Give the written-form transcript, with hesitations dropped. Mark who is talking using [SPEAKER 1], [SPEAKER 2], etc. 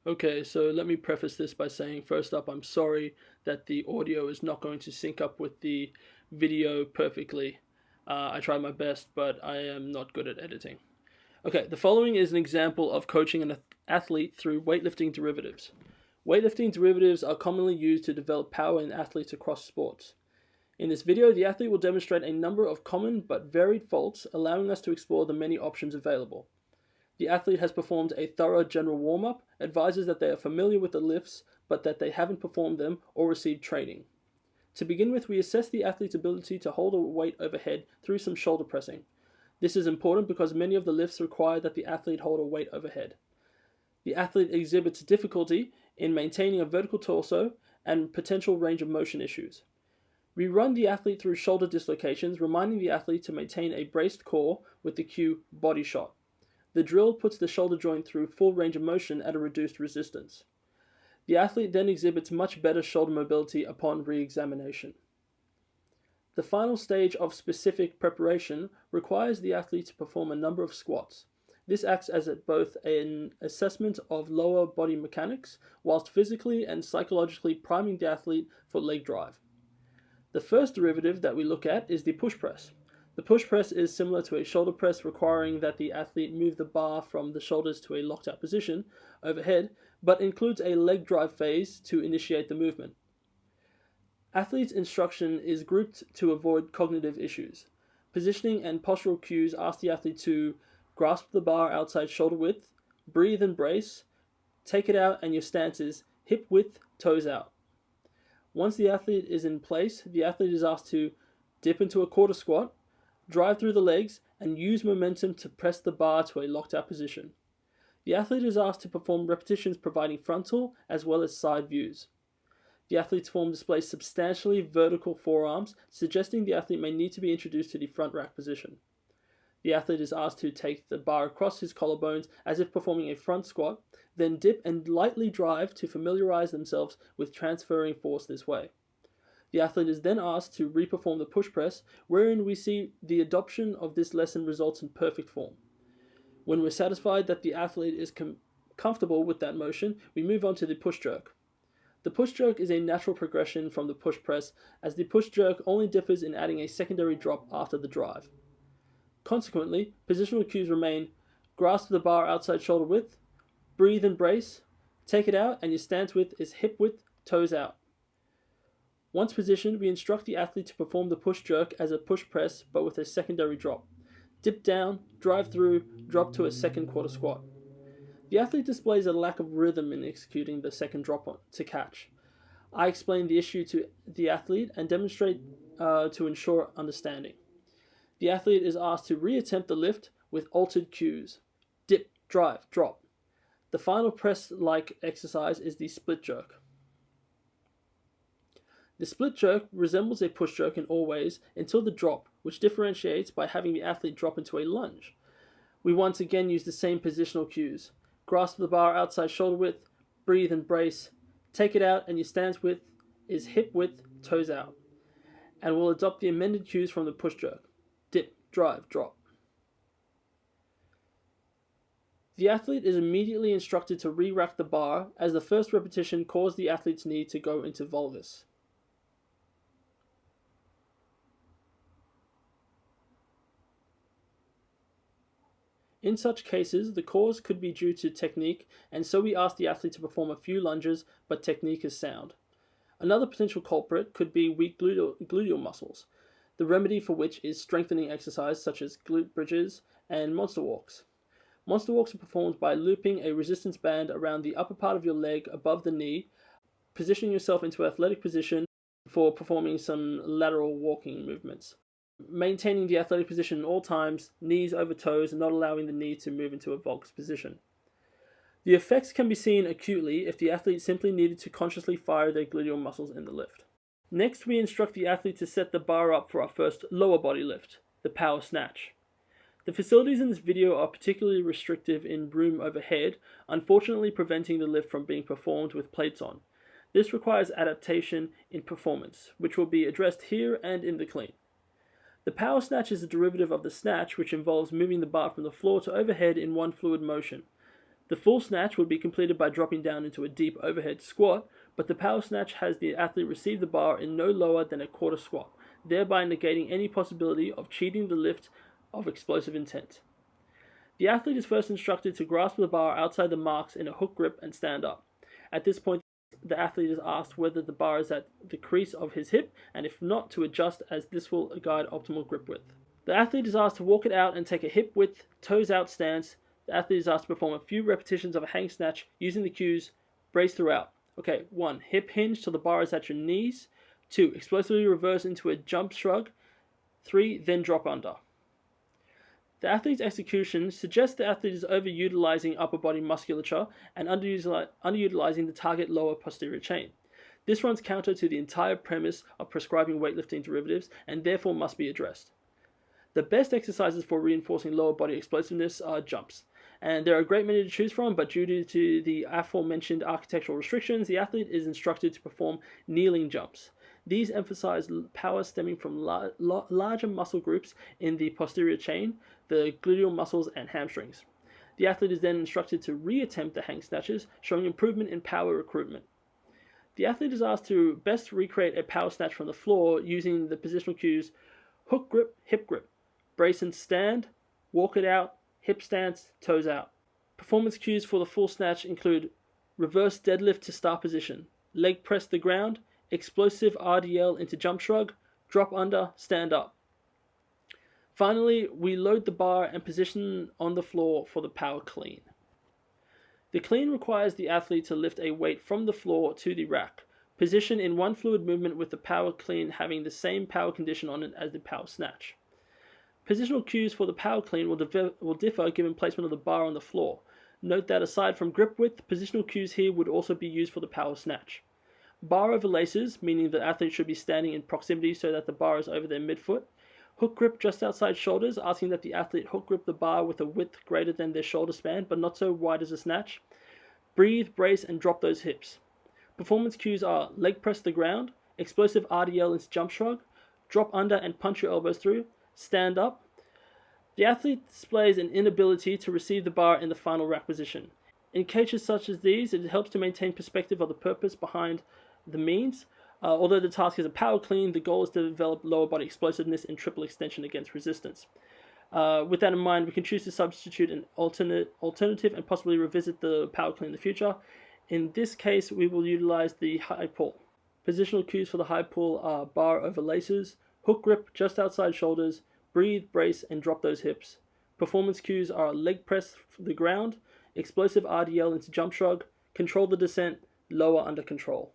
[SPEAKER 1] Okay, so let me preface this by saying, first up, I'm sorry that the audio is not going to sync up with the video perfectly. I tried my best, but I am not good at editing. Okay, the following is an example of coaching an athlete through weightlifting derivatives. Weightlifting derivatives are commonly used to develop power in athletes across sports. In this video, the athlete will demonstrate a number of common but varied faults, allowing us to explore the many options available. The athlete has performed a thorough general warm-up, advises that they are familiar with the lifts, but that they haven't performed them or received training. To begin with, we assess the athlete's ability to hold a weight overhead through some shoulder pressing. This is important because many of the lifts require that the athlete hold a weight overhead. The athlete exhibits difficulty in maintaining a vertical torso and potential range of motion issues. We run the athlete through shoulder dislocations, reminding the athlete to maintain a braced core with the cue body shot. The drill puts the shoulder joint through full range of motion at a reduced resistance. The athlete then exhibits much better shoulder mobility upon re-examination. The final stage of specific preparation requires the athlete to perform a number of squats. This acts as both an assessment of lower body mechanics, whilst physically and psychologically priming the athlete for leg drive. The first derivative that we look at is the push press. The push press is similar to a shoulder press, requiring that the athlete move the bar from the shoulders to a locked out position overhead, but includes a leg drive phase to initiate the movement. Athlete's instruction is grouped to avoid cognitive issues. Positioning and postural cues ask the athlete to grasp the bar outside shoulder width, breathe and brace, take it out, and your stance is hip width, toes out. Once the athlete is in place, the athlete is asked to dip into a quarter squat, drive through the legs, and use momentum to press the bar to a locked out position. The athlete is asked to perform repetitions providing frontal as well as side views. The athlete's form displays substantially vertical forearms, suggesting the athlete may need to be introduced to the front rack position. The athlete is asked to take the bar across his collarbones as if performing a front squat, then dip and lightly drive to familiarize themselves with transferring force this way. The athlete is then asked to reperform the push press, wherein we see the adoption of this lesson results in perfect form. When we're satisfied that the athlete is comfortable with that motion, we move on to the push jerk. The push jerk is a natural progression from the push press, as the push jerk only differs in adding a secondary drop after the drive. Consequently, positional cues remain: grasp the bar outside shoulder width, breathe and brace, take it out, and your stance width is hip width, toes out. Once positioned, we instruct the athlete to perform the push jerk as a push press but with a secondary drop. Dip down, drive through, drop to a second quarter squat. The athlete displays a lack of rhythm in executing the second drop to catch. I explain the issue to the athlete and demonstrate to ensure understanding. The athlete is asked to reattempt the lift with altered cues: dip, drive, drop. The final press-like exercise is the split jerk. The split jerk resembles a push jerk in all ways until the drop, which differentiates by having the athlete drop into a lunge. We once again use the same positional cues: grasp the bar outside shoulder width, breathe and brace, take it out, and your stance width is hip width, toes out. And we'll adopt the amended cues from the push jerk: dip, drive, drop. The athlete is immediately instructed to re-rack the bar, as the first repetition caused the athlete's knee to go into valgus. In such cases, the cause could be due to technique, and so we ask the athlete to perform a few lunges, but technique is sound. Another potential culprit could be weak gluteal muscles, the remedy for which is strengthening exercise such as glute bridges and monster walks. Monster walks are performed by looping a resistance band around the upper part of your leg above the knee, positioning yourself into athletic position for performing some lateral walking movements. Maintaining the athletic position at all times, knees over toes, and not allowing the knee to move into a valgus position. The effects can be seen acutely if the athlete simply needed to consciously fire their gluteal muscles in the lift. Next, we instruct the athlete to set the bar up for our first lower body lift, the power snatch. The facilities in this video are particularly restrictive in room overhead, unfortunately preventing the lift from being performed with plates on. This requires adaptation in performance, which will be addressed here and in the clean. The power snatch is a derivative of the snatch, which involves moving the bar from the floor to overhead in one fluid motion. The full snatch would be completed by dropping down into a deep overhead squat, but the power snatch has the athlete receive the bar in no lower than a quarter squat, thereby negating any possibility of cheating the lift of explosive intent. The athlete is first instructed to grasp the bar outside the marks in a hook grip and stand up. At this point, the athlete is asked whether the bar is at the crease of his hip, and if not, to adjust, as this will guide optimal grip width. The athlete is asked to walk it out and take a hip width, toes out stance. The athlete is asked to perform a few repetitions of a hang snatch using the cues, brace throughout. Okay, 1. Hip hinge till the bar is at your knees. 2. Explosively reverse into a jump shrug. 3. Then drop under. The athlete's execution suggests the athlete is overutilizing upper body musculature and underutilizing the target lower posterior chain. This runs counter to the entire premise of prescribing weightlifting derivatives and therefore must be addressed. The best exercises for reinforcing lower body explosiveness are jumps, and there are a great many to choose from, but due to the aforementioned architectural restrictions, the athlete is instructed to perform kneeling jumps. These emphasize power stemming from larger muscle groups in the posterior chain, the gluteal muscles and hamstrings. The athlete is then instructed to re-attempt the hang snatches, showing improvement in power recruitment. The athlete is asked to best recreate a power snatch from the floor using the positional cues hook grip, hip grip, brace and stand, walk it out, hip stance, toes out. Performance cues for the full snatch include reverse deadlift to start position, leg press the ground, explosive RDL into jump shrug, drop under, stand up. Finally, we load the bar and position on the floor for the power clean. The clean requires the athlete to lift a weight from the floor to the rack, position in one fluid movement with the power clean having the same power condition on it as the power snatch. Positional cues for the power clean will differ given placement of the bar on the floor. Note that aside from grip width, positional cues here would also be used for the power snatch. Bar over laces, meaning the athlete should be standing in proximity so that the bar is over their midfoot. Hook grip just outside shoulders, asking that the athlete hook grip the bar with a width greater than their shoulder span, but not so wide as a snatch. Breathe, brace, and drop those hips. Performance cues are leg press the ground, explosive RDL into jump shrug, drop under and punch your elbows through, stand up. The athlete displays an inability to receive the bar in the final rack position. In cases such as these, it helps to maintain perspective of the purpose behind the means. Although the task is a power clean, the goal is to develop lower body explosiveness and triple extension against resistance. With that in mind, we can choose to substitute an alternative and possibly revisit the power clean in the future. In this case, we will utilize the high pull. Positional cues for the high pull are bar over laces, hook grip just outside shoulders, breathe, brace, and drop those hips. Performance cues are leg press the ground, explosive RDL into jump shrug, control the descent, lower under control.